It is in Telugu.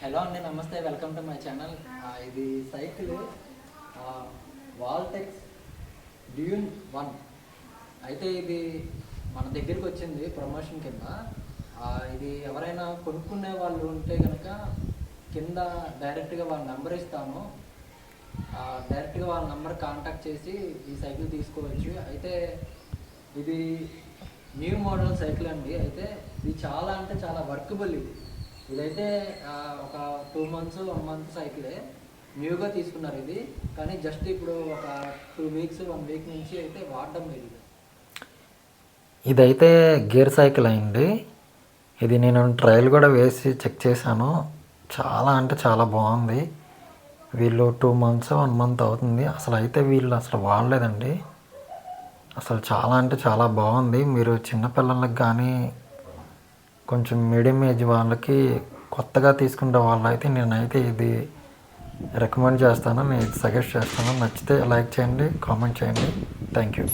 హలో అండి, నమస్తే, వెల్కమ్ టు మై ఛానల్. ఇది సైకిల్ వాల్టెక్స్ డ్యూన్ 1. అయితే ఇది మన దగ్గరికి వచ్చింది ప్రమోషన్ కింద. ఇది ఎవరైనా కొనుక్కునే వాళ్ళు ఉంటే కనుక కింద డైరెక్ట్గా వాళ్ళ నెంబర్ ఇస్తాను. డైరెక్ట్గా వాళ్ళ నెంబర్ కాంటాక్ట్ చేసి ఈ సైకిల్ తీసుకోవచ్చు. అయితే ఇది న్యూ మోడల్ సైకిల్ అండి. అయితే ఇది చాలా అంటే చాలా వర్కబుల్. ఇదైతే ఒక 2 months 1 month సైకిలే, న్యూగా తీసుకున్నారు ఇది. కానీ జస్ట్ ఇప్పుడు ఒక 2 weeks 1 week నుంచి అయితే వాడడం లేదు. ఇదైతే గేర్ సైకిల్ అయింది. ఇది నేను ట్రయల్ కూడా వేసి చెక్ చేశాను. చాలా అంటే చాలా బాగుంది. వీళ్ళు 2 months 1 month అవుతుంది. వీళ్ళు అసలు వాడలేదండి. అసలు చాలా అంటే చాలా బాగుంది. మీరు చిన్నపిల్లలకి కానీ కొంచెం మీడియం ఏజ్ వాళ్ళకి కొత్తగా తీసుకునే వాళ్ళైతే నేనైతే ఇది రికమెండ్ చేస్తాను. నేను ఇది సజెస్ట్ చేస్తాను. నచ్చితే లైక్ చేయండి, కామెంట్ చేయండి. Thank you.